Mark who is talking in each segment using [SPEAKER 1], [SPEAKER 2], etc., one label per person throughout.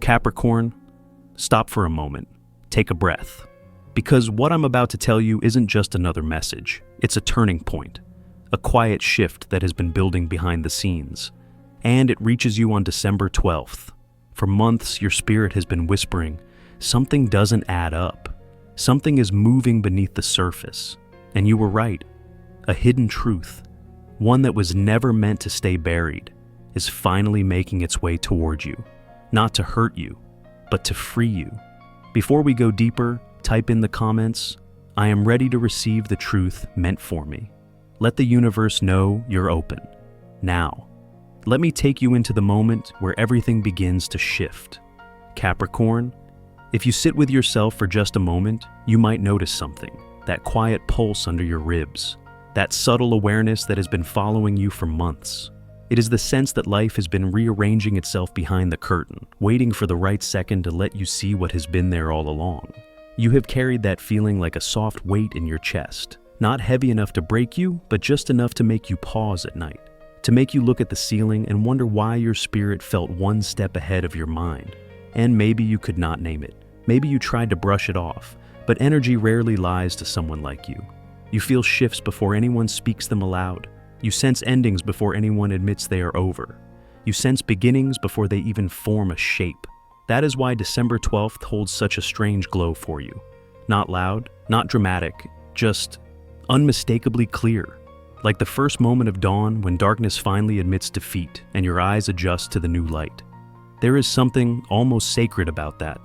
[SPEAKER 1] Capricorn, stop for a moment. Take a breath. Because what I'm about to tell you isn't just another message. It's a turning point. A quiet shift that has been building behind the scenes. And it reaches you on December 12th. For months, your spirit has been whispering, something doesn't add up. Something is moving beneath the surface. And you were right. A hidden truth, one that was never meant to stay buried, is finally making its way toward you. Not to hurt you, but to free you. Before we go deeper, type in the comments, I am ready to receive the truth meant for me. Let the universe know you're open. Now, let me take you into the moment where everything begins to shift. Capricorn, if you sit with yourself for just a moment, you might notice something, that quiet pulse under your ribs, that subtle awareness that has been following you for months. It is the sense that life has been rearranging itself behind the curtain, waiting for the right second to let you see what has been there all along. You have carried that feeling like a soft weight in your chest, not heavy enough to break you, but just enough to make you pause at night, to make you look at the ceiling and wonder why your spirit felt one step ahead of your mind. And maybe you could not name it. Maybe you tried to brush it off, but energy rarely lies to someone like you. You feel shifts before anyone speaks them aloud. You sense endings before anyone admits they are over. You sense beginnings before they even form a shape. That is why December 12th holds such a strange glow for you. Not loud, not dramatic, just unmistakably clear. Like the first moment of dawn when darkness finally admits defeat and your eyes adjust to the new light. There is something almost sacred about that.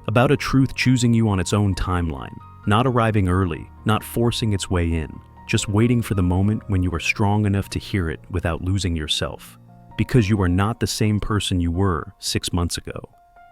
[SPEAKER 1] About a truth choosing you on its own timeline, not arriving early, not forcing its way in, just waiting for the moment when you are strong enough to hear it without losing yourself. Because you are not the same person you were 6 months ago.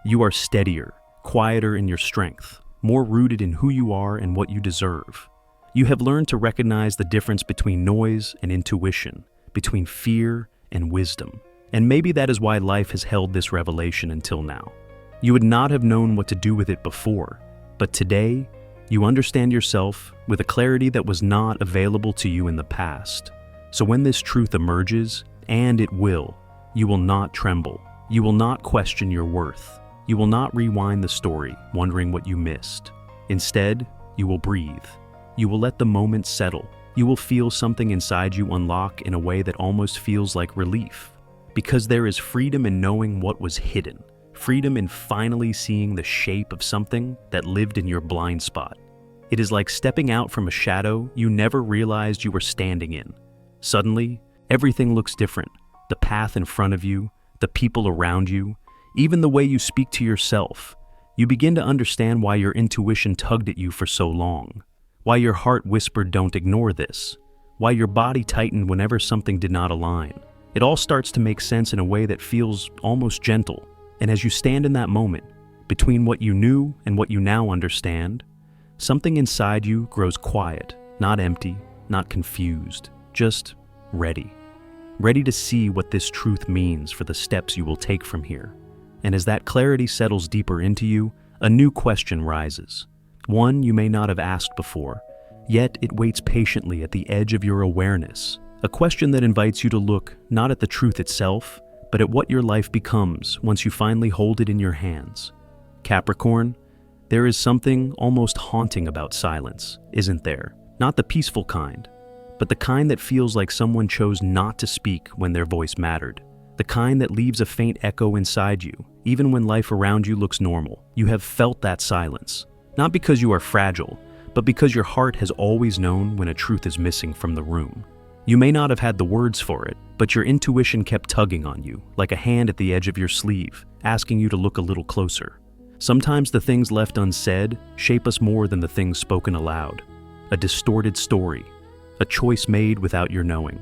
[SPEAKER 1] You are steadier, quieter in your strength, more rooted in who you are and what you deserve. You have learned to recognize the difference between noise and intuition, between fear and wisdom. And maybe that is why life has held this revelation until now. You would not have known what to do with it before, but today, you understand yourself with a clarity that was not available to you in the past. So when this truth emerges, and it will, you will not tremble. You will not question your worth. You will not rewind the story, wondering what you missed. Instead, you will breathe. You will let the moment settle. You will feel something inside you unlock in a way that almost feels like relief. Because there is freedom in knowing what was hidden. Freedom in finally seeing the shape of something that lived in your blind spot. It is like stepping out from a shadow you never realized you were standing in. Suddenly, everything looks different. The path in front of you, the people around you, even the way you speak to yourself. You begin to understand why your intuition tugged at you for so long. Why your heart whispered, "Don't ignore this." Why your body tightened whenever something did not align. It all starts to make sense in a way that feels almost gentle. And as you stand in that moment, between what you knew and what you now understand, something inside you grows quiet, not empty, not confused, just ready. Ready to see what this truth means for the steps you will take from here. And as that clarity settles deeper into you, a new question rises. One you may not have asked before, yet it waits patiently at the edge of your awareness. A question that invites you to look not at the truth itself, but at what your life becomes once you finally hold it in your hands. Capricorn, there is something almost haunting about silence, isn't there? Not the peaceful kind, but the kind that feels like someone chose not to speak when their voice mattered. The kind that leaves a faint echo inside you, even when life around you looks normal. You have felt that silence, not because you are fragile, but because your heart has always known when a truth is missing from the room. You may not have had the words for it, but your intuition kept tugging on you, like a hand at the edge of your sleeve, asking you to look a little closer. Sometimes the things left unsaid shape us more than the things spoken aloud. A distorted story, a choice made without your knowing,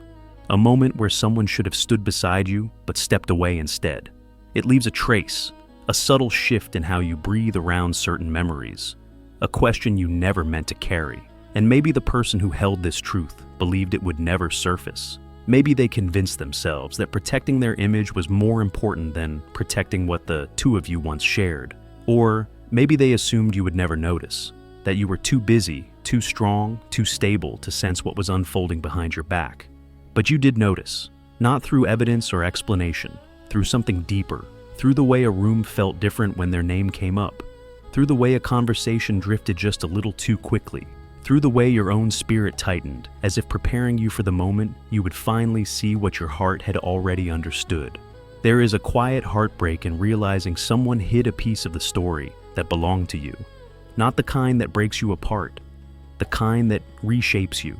[SPEAKER 1] a moment where someone should have stood beside you but stepped away instead. It leaves a trace, a subtle shift in how you breathe around certain memories, a question you never meant to carry. And maybe the person who held this truth believed it would never surface. Maybe they convinced themselves that protecting their image was more important than protecting what the two of you once shared. Or maybe they assumed you would never notice, that you were too busy, too strong, too stable to sense what was unfolding behind your back. But you did notice, not through evidence or explanation, through something deeper, through the way a room felt different when their name came up, through the way a conversation drifted just a little too quickly, through the way your own spirit tightened, as if preparing you for the moment you would finally see what your heart had already understood. There is a quiet heartbreak in realizing someone hid a piece of the story that belonged to you. Not the kind that breaks you apart, the kind that reshapes you,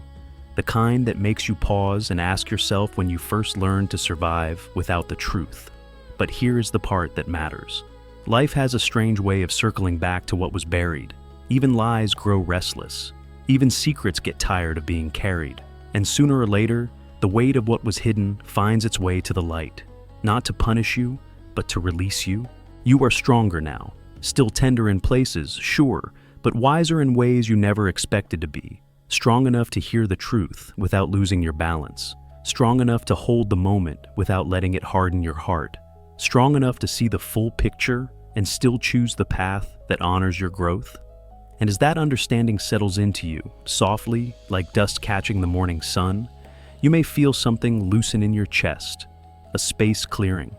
[SPEAKER 1] the kind that makes you pause and ask yourself when you first learned to survive without the truth. But here is the part that matters. Life has a strange way of circling back to what was buried. Even lies grow restless. Even secrets get tired of being carried. And sooner or later, the weight of what was hidden finds its way to the light. Not to punish you, but to release you. You are stronger now. Still tender in places, sure, but wiser in ways you never expected to be. Strong enough to hear the truth without losing your balance. Strong enough to hold the moment without letting it harden your heart. Strong enough to see the full picture and still choose the path that honors your growth. And as that understanding settles into you, softly, like dust catching the morning sun, you may feel something loosen in your chest, a space clearing,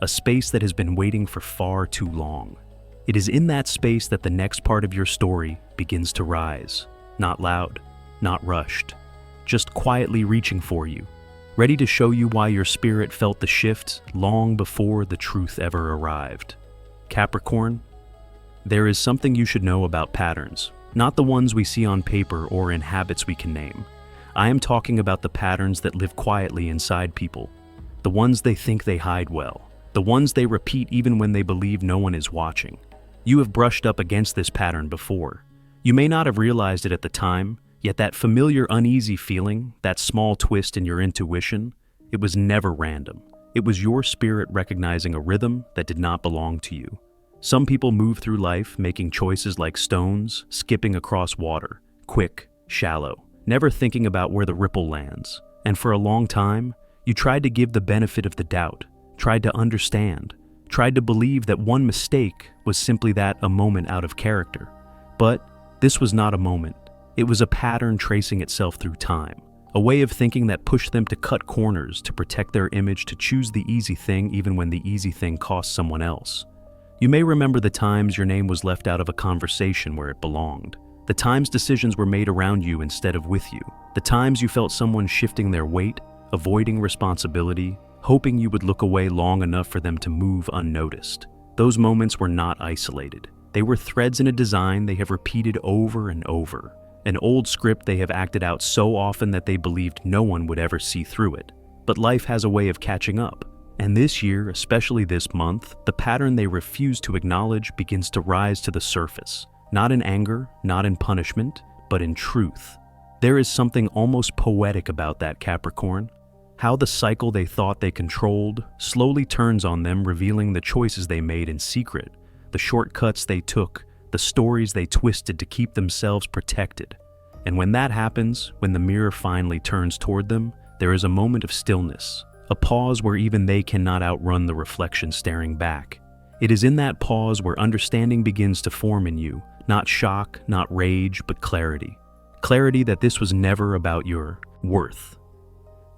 [SPEAKER 1] a space that has been waiting for far too long. It is in that space that the next part of your story begins to rise, not loud, not rushed, just quietly reaching for you, ready to show you why your spirit felt the shift long before the truth ever arrived. Capricorn, there is something you should know about patterns, not the ones we see on paper or in habits we can name. I am talking about the patterns that live quietly inside people, the ones they think they hide well, the ones they repeat even when they believe no one is watching. You have brushed up against this pattern before. You may not have realized it at the time, yet that familiar uneasy feeling, that small twist in your intuition, it was never random. It was your spirit recognizing a rhythm that did not belong to you. Some people move through life making choices like stones, skipping across water, quick, shallow, never thinking about where the ripple lands. And for a long time, you tried to give the benefit of the doubt, tried to understand, tried to believe that one mistake was simply that a moment out of character. But this was not a moment. It was a pattern tracing itself through time, a way of thinking that pushed them to cut corners, to protect their image, to choose the easy thing even when the easy thing cost someone else. You may remember the times your name was left out of a conversation where it belonged, the times decisions were made around you instead of with you, the times you felt someone shifting their weight, avoiding responsibility, hoping you would look away long enough for them to move unnoticed. Those moments were not isolated. They were threads in a design they have repeated over and over, an old script they have acted out so often that they believed no one would ever see through it. But life has a way of catching up, and this year, especially this month, the pattern they refuse to acknowledge begins to rise to the surface, not in anger, not in punishment, but in truth. There is something almost poetic about that, Capricorn. How the cycle they thought they controlled slowly turns on them, revealing the choices they made in secret, the shortcuts they took, the stories they twisted to keep themselves protected. And when that happens, when the mirror finally turns toward them, there is a moment of stillness, a pause where even they cannot outrun the reflection staring back. It is in that pause where understanding begins to form in you, not shock, not rage, but clarity. Clarity that this was never about your worth.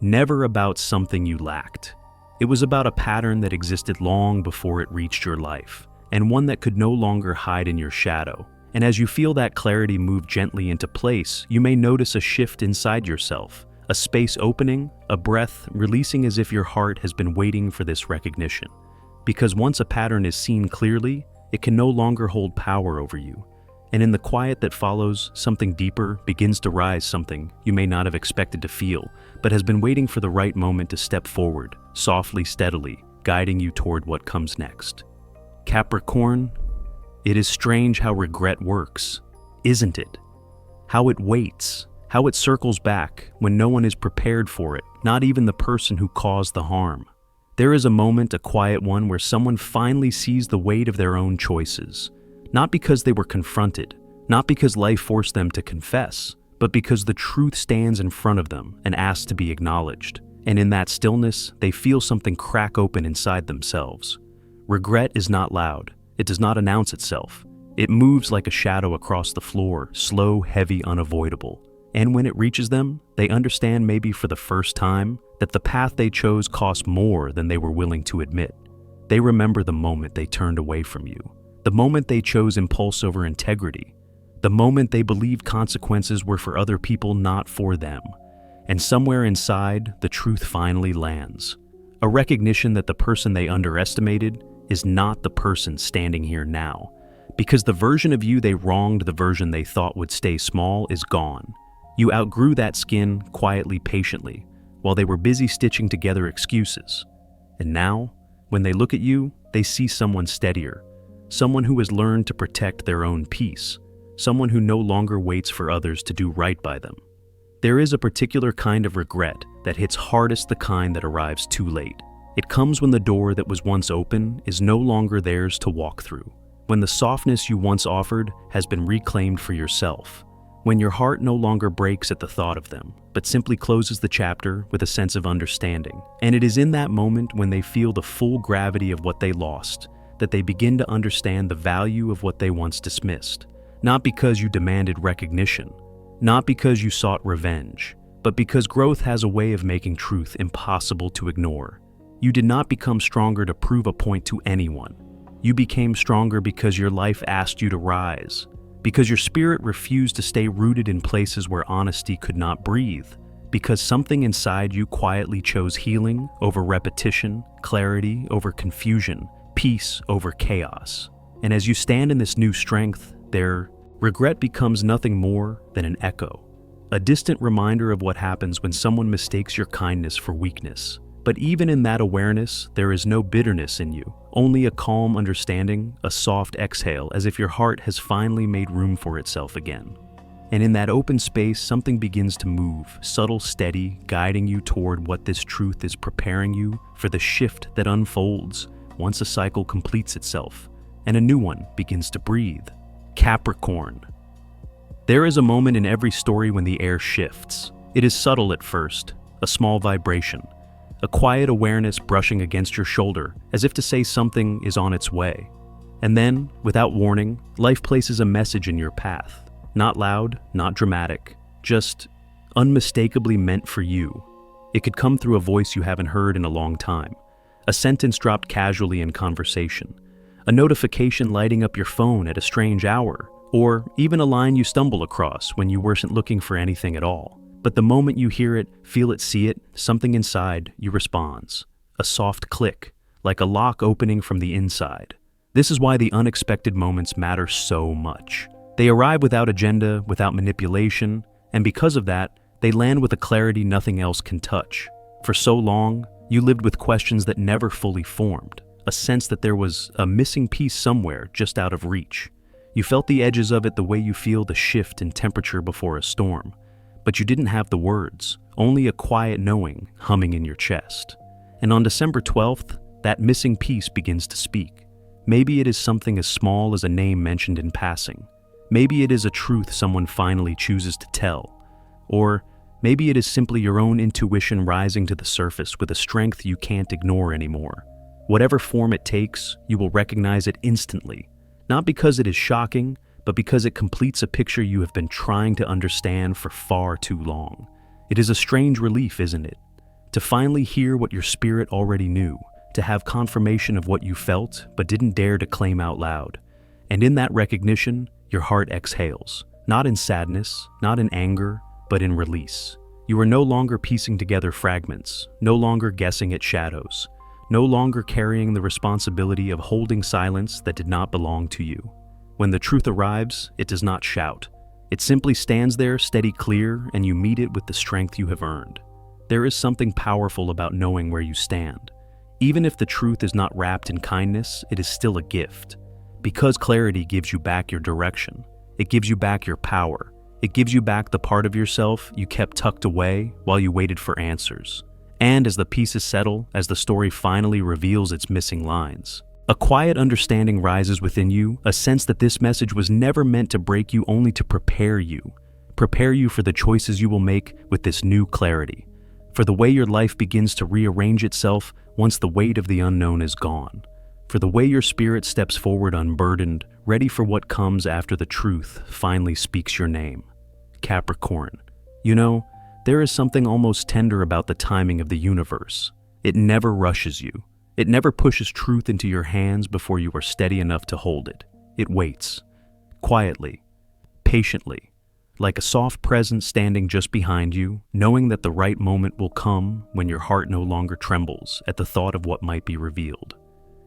[SPEAKER 1] Never about something you lacked. It was about a pattern that existed long before it reached your life, and one that could no longer hide in your shadow. And as you feel that clarity move gently into place, you may notice a shift inside yourself, a space opening, a breath releasing as if your heart has been waiting for this recognition. Because once a pattern is seen clearly, it can no longer hold power over you. And in the quiet that follows, something deeper begins to rise, something you may not have expected to feel, but has been waiting for the right moment to step forward, softly, steadily, guiding you toward what comes next. Capricorn, it is strange how regret works, isn't it? How it waits, how it circles back when no one is prepared for it, not even the person who caused the harm. There is a moment, a quiet one, where someone finally sees the weight of their own choices. Not because they were confronted, not because life forced them to confess, but because the truth stands in front of them and asks to be acknowledged. And in that stillness, they feel something crack open inside themselves. Regret is not loud. It does not announce itself. It moves like a shadow across the floor, slow, heavy, unavoidable. And when it reaches them, they understand, maybe for the first time, that the path they chose cost more than they were willing to admit. They remember the moment they turned away from you, the moment they chose impulse over integrity, the moment they believed consequences were for other people, not for them. And somewhere inside, the truth finally lands. A recognition that the person they underestimated is not the person standing here now. Because the version of you they wronged, the version they thought would stay small, is gone. You outgrew that skin quietly, patiently, while they were busy stitching together excuses. And now, when they look at you, they see someone steadier, someone who has learned to protect their own peace, someone who no longer waits for others to do right by them. There is a particular kind of regret that hits hardest, the kind that arrives too late. It comes when the door that was once open is no longer theirs to walk through, when the softness you once offered has been reclaimed for yourself, when your heart no longer breaks at the thought of them, but simply closes the chapter with a sense of understanding. And it is in that moment, when they feel the full gravity of what they lost, that they begin to understand the value of what they once dismissed. Not because you demanded recognition, not because you sought revenge, but because growth has a way of making truth impossible to ignore. You did not become stronger to prove a point to anyone. You became stronger because your life asked you to rise, because your spirit refused to stay rooted in places where honesty could not breathe, because something inside you quietly chose healing over repetition, clarity over confusion, peace over chaos. And as you stand in this new strength, their regret becomes nothing more than an echo, a distant reminder of what happens when someone mistakes your kindness for weakness. But even in that awareness, there is no bitterness in you, only a calm understanding, a soft exhale, as if your heart has finally made room for itself again. And in that open space, something begins to move, subtle, steady, guiding you toward what this truth is preparing you for, the shift that unfolds once a cycle completes itself and a new one begins to breathe. Capricorn. There is a moment in every story when the air shifts. It is subtle at first, a small vibration, a quiet awareness brushing against your shoulder, as if to say something is on its way. And then, without warning, life places a message in your path. Not loud, not dramatic, just unmistakably meant for you. It could come through a voice you haven't heard in a long time, a sentence dropped casually in conversation, a notification lighting up your phone at a strange hour, or even a line you stumble across when you weren't looking for anything at all. But the moment you hear it, feel it, see it, something inside you responds. A soft click, like a lock opening from the inside. This is why the unexpected moments matter so much. They arrive without agenda, without manipulation, and because of that, they land with a clarity nothing else can touch. For so long, you lived with questions that never fully formed, a sense that there was a missing piece somewhere just out of reach. You felt the edges of it the way you feel the shift in temperature before a storm. But you didn't have the words, only a quiet knowing humming in your chest. And on December 12th, that missing piece begins to speak. Maybe it is something as small as a name mentioned in passing. Maybe it is a truth someone finally chooses to tell. Or maybe it is simply your own intuition rising to the surface with a strength you can't ignore anymore. Whatever form it takes, you will recognize it instantly. Not because it is shocking, but because it completes a picture you have been trying to understand for far too long. It is a strange relief, isn't it? To finally hear what your spirit already knew, to have confirmation of what you felt but didn't dare to claim out loud. And in that recognition, your heart exhales, not in sadness, not in anger, but in release. You are no longer piecing together fragments, no longer guessing at shadows, no longer carrying the responsibility of holding silence that did not belong to you. When the truth arrives, it does not shout. It simply stands there, steady, clear, and you meet it with the strength you have earned. There is something powerful about knowing where you stand. Even if the truth is not wrapped in kindness, it is still a gift. Because clarity gives you back your direction. It gives you back your power. It gives you back the part of yourself you kept tucked away while you waited for answers. And as the pieces settle, as the story finally reveals its missing lines, a quiet understanding rises within you, a sense that this message was never meant to break you, only to prepare you for the choices you will make with this new clarity, for the way your life begins to rearrange itself once the weight of the unknown is gone, for the way your spirit steps forward unburdened, ready for what comes after the truth finally speaks your name. Capricorn. You know, there is something almost tender about the timing of the universe. It never rushes you. It never pushes truth into your hands before you are steady enough to hold it. It waits, quietly, patiently, like a soft presence standing just behind you, knowing that the right moment will come when your heart no longer trembles at the thought of what might be revealed.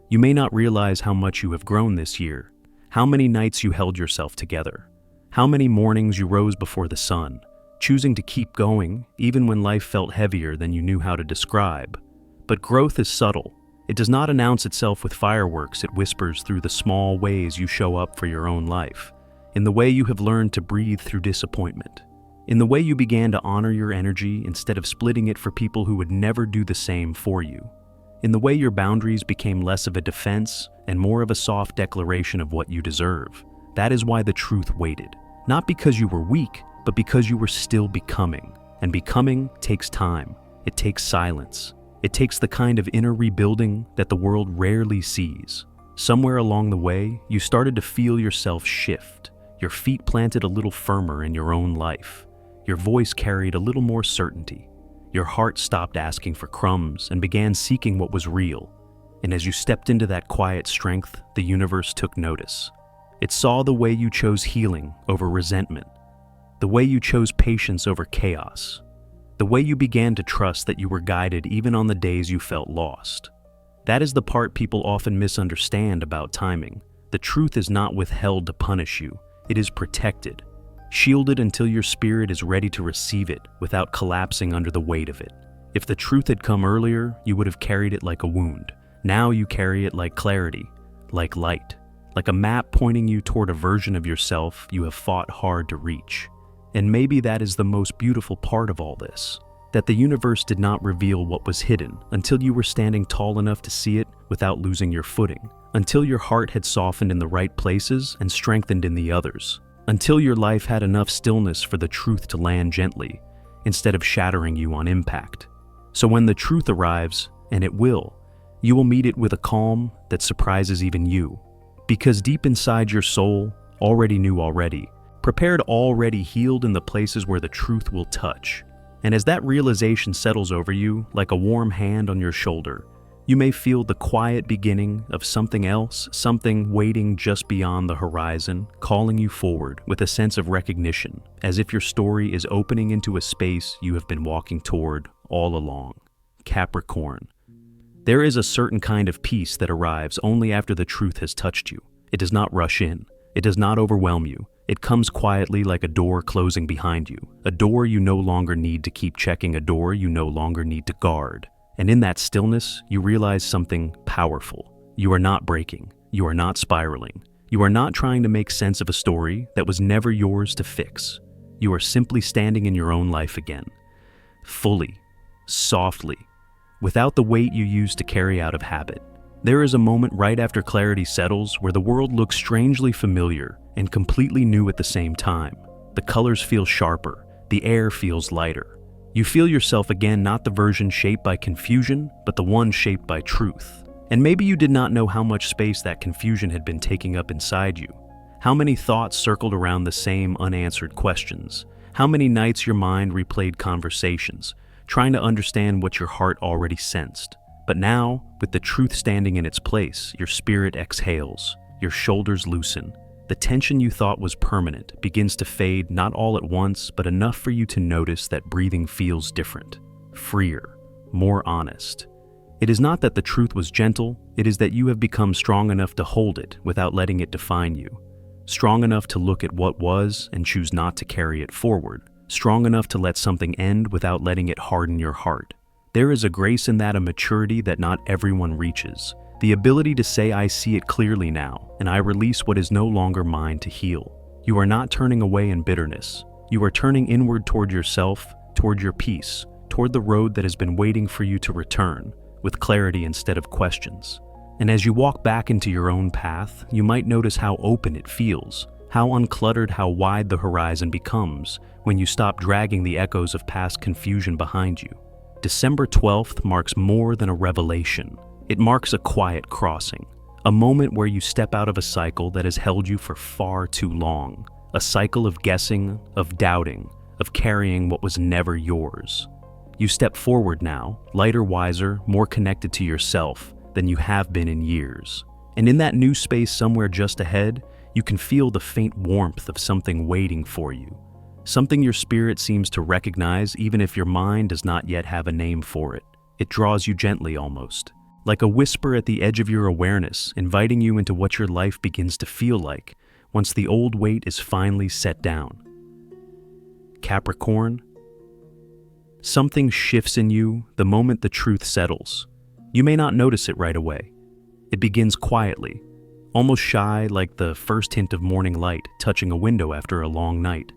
[SPEAKER 1] You may not realize how much you have grown this year, how many nights you held yourself together, how many mornings you rose before the sun, choosing to keep going even when life felt heavier than you knew how to describe. But growth is subtle. It does not announce itself with fireworks. It whispers through the small ways you show up for your own life, in the way you have learned to breathe through disappointment, in the way you began to honor your energy instead of splitting it for people who would never do the same for you, in the way your boundaries became less of a defense and more of a soft declaration of what you deserve. That is why the truth waited. Not because you were weak, but because you were still becoming. And becoming takes time. It takes silence. It takes the kind of inner rebuilding that the world rarely sees. Somewhere along the way, you started to feel yourself shift. Your feet planted a little firmer in your own life. Your voice carried a little more certainty. Your heart stopped asking for crumbs and began seeking what was real. And as you stepped into that quiet strength, the universe took notice. It saw the way you chose healing over resentment, the way you chose patience over chaos, the way you began to trust that you were guided even on the days you felt lost. That is the part people often misunderstand about timing. The truth is not withheld to punish you. It is protected, shielded until your spirit is ready to receive it without collapsing under the weight of it. If the truth had come earlier, you would have carried it like a wound. Now you carry it like clarity, like light, like a map pointing you toward a version of yourself you have fought hard to reach. And maybe that is the most beautiful part of all this, that the universe did not reveal what was hidden until you were standing tall enough to see it without losing your footing, until your heart had softened in the right places and strengthened in the others, until your life had enough stillness for the truth to land gently instead of shattering you on impact. So when the truth arrives, and it will, you will meet it with a calm that surprises even you. Because deep inside your soul, already knew already, prepared already healed in the places where the truth will touch. And as that realization settles over you like a warm hand on your shoulder, you may feel the quiet beginning of something else, something waiting just beyond the horizon, calling you forward with a sense of recognition, as if your story is opening into a space you have been walking toward all along. Capricorn. There is a certain kind of peace that arrives only after the truth has touched you. It does not rush in. It does not overwhelm you. It comes quietly like a door closing behind you. A door you no longer need to keep checking, a door you no longer need to guard. And in that stillness, you realize something powerful. You are not breaking. You are not spiraling. You are not trying to make sense of a story that was never yours to fix. You are simply standing in your own life again. Fully, softly, without the weight you used to carry out of habit. There is a moment right after clarity settles where the world looks strangely familiar and completely new at the same time. The colors feel sharper, the air feels lighter. You feel yourself again, not the version shaped by confusion, but the one shaped by truth. And maybe you did not know how much space that confusion had been taking up inside you. How many thoughts circled around the same unanswered questions. How many nights your mind replayed conversations, trying to understand what your heart already sensed. But now, with the truth standing in its place, your spirit exhales, your shoulders loosen. The tension you thought was permanent begins to fade, not all at once, but enough for you to notice that breathing feels different, freer, more honest. It is not that the truth was gentle, it is that you have become strong enough to hold it without letting it define you. Strong enough to look at what was and choose not to carry it forward. Strong enough to let something end without letting it harden your heart. There is a grace in that, a maturity that not everyone reaches. The ability to say, I see it clearly now, and I release what is no longer mine to heal. You are not turning away in bitterness. You are turning inward toward yourself, toward your peace, toward the road that has been waiting for you to return, with clarity instead of questions. And as you walk back into your own path, you might notice how open it feels, how uncluttered, how wide the horizon becomes when you stop dragging the echoes of past confusion behind you. December 12th marks more than a revelation. It marks a quiet crossing, a moment where you step out of a cycle that has held you for far too long, a cycle of guessing, of doubting, of carrying what was never yours. You step forward now, lighter, wiser, more connected to yourself, than you have been in years. And in that new space somewhere just ahead, you can feel the faint warmth of something waiting for you. Something your spirit seems to recognize even if your mind does not yet have a name for it. It draws you gently almost, like a whisper at the edge of your awareness, inviting you into what your life begins to feel like once the old weight is finally set down. Capricorn, something shifts in you the moment the truth settles. You may not notice it right away. It begins quietly, almost shy, like the first hint of morning light touching a window after a long night.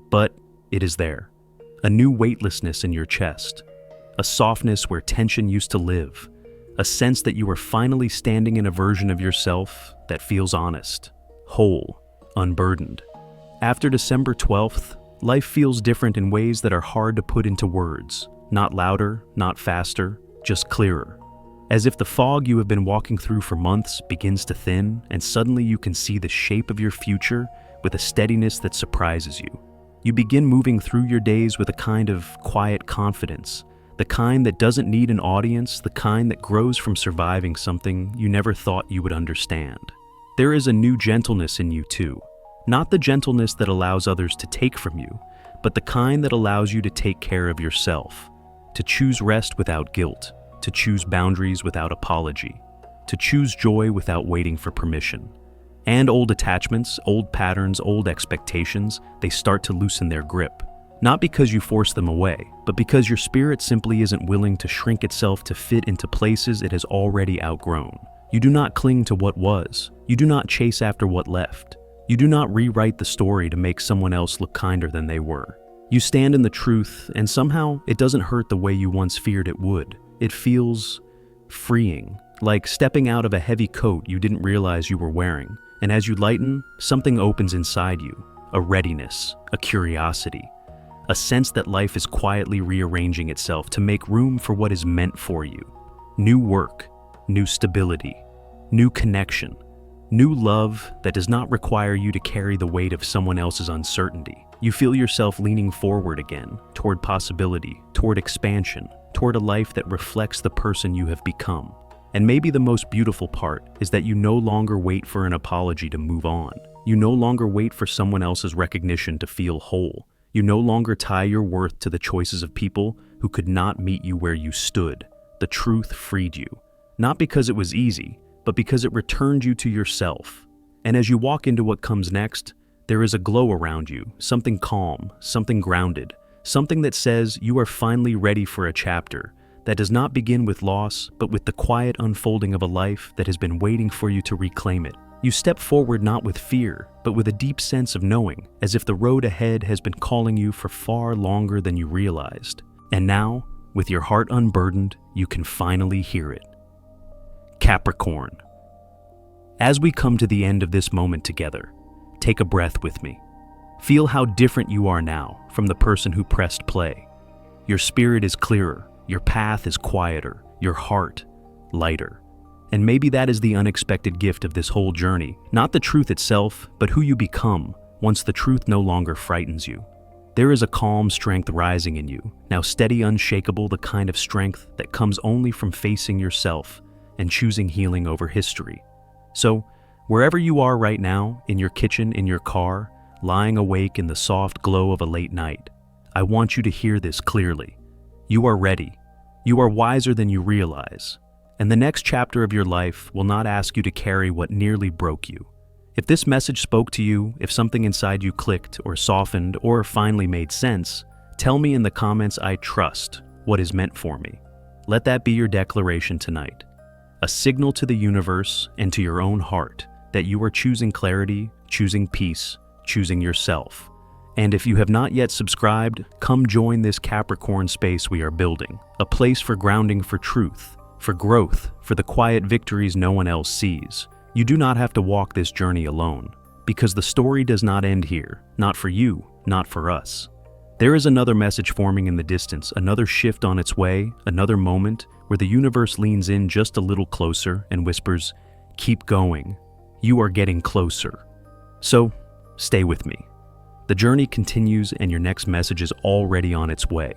[SPEAKER 1] But it is there, a new weightlessness in your chest, a softness where tension used to live, a sense that you are finally standing in a version of yourself that feels honest, whole, unburdened. After December 12th, life feels different in ways that are hard to put into words, not louder, not faster, just clearer. As if the fog you have been walking through for months begins to thin, and suddenly you can see the shape of your future with a steadiness that surprises you. You begin moving through your days with a kind of quiet confidence, the kind that doesn't need an audience, the kind that grows from surviving something you never thought you would understand. There is a new gentleness in you too, not the gentleness that allows others to take from you, but the kind that allows you to take care of yourself, to choose rest without guilt, to choose boundaries without apology, to choose joy without waiting for permission. And old attachments, old patterns, old expectations, they start to loosen their grip. Not because you force them away, but because your spirit simply isn't willing to shrink itself to fit into places it has already outgrown. You do not cling to what was. You do not chase after what left. You do not rewrite the story to make someone else look kinder than they were. You stand in the truth, and somehow it doesn't hurt the way you once feared it would. It feels freeing, like stepping out of a heavy coat you didn't realize you were wearing. And as you lighten, something opens inside you, a readiness, a curiosity, a sense that life is quietly rearranging itself to make room for what is meant for you. New work, new stability, new connection, new love that does not require you to carry the weight of someone else's uncertainty. You feel yourself leaning forward again, toward possibility, toward expansion, toward a life that reflects the person you have become. And maybe the most beautiful part is that you no longer wait for an apology to move on. You no longer wait for someone else's recognition to feel whole. You no longer tie your worth to the choices of people who could not meet you where you stood. The truth freed you, not because it was easy, but because it returned you to yourself. And as you walk into what comes next, there is a glow around you, something calm, something grounded, something that says you are finally ready for a chapter that does not begin with loss, but with the quiet unfolding of a life that has been waiting for you to reclaim it. You step forward not with fear, but with a deep sense of knowing, as if the road ahead has been calling you for far longer than you realized. And now, with your heart unburdened, you can finally hear it. Capricorn. As we come to the end of this moment together, take a breath with me. Feel how different you are now from the person who pressed play. Your spirit is clearer. Your path is quieter, your heart lighter. And maybe that is the unexpected gift of this whole journey, not the truth itself, but who you become once the truth no longer frightens you. There is a calm strength rising in you, now steady, unshakable, the kind of strength that comes only from facing yourself and choosing healing over history. So, wherever you are right now, in your kitchen, in your car, lying awake in the soft glow of a late night, I want you to hear this clearly. You are ready. You are wiser than you realize. And the next chapter of your life will not ask you to carry what nearly broke you. If this message spoke to you, if something inside you clicked or softened or finally made sense, tell me in the comments. I trust what is meant for me. Let that be your declaration tonight. A signal to the universe and to your own heart that you are choosing clarity, choosing peace, choosing yourself. And if you have not yet subscribed, come join this Capricorn space we are building, a place for grounding, for truth, for growth, for the quiet victories no one else sees. You do not have to walk this journey alone, because the story does not end here, not for you, not for us. There is another message forming in the distance, another shift on its way, another moment where the universe leans in just a little closer and whispers, "Keep going. You are getting closer." So, stay with me. The journey continues and your next message is already on its way.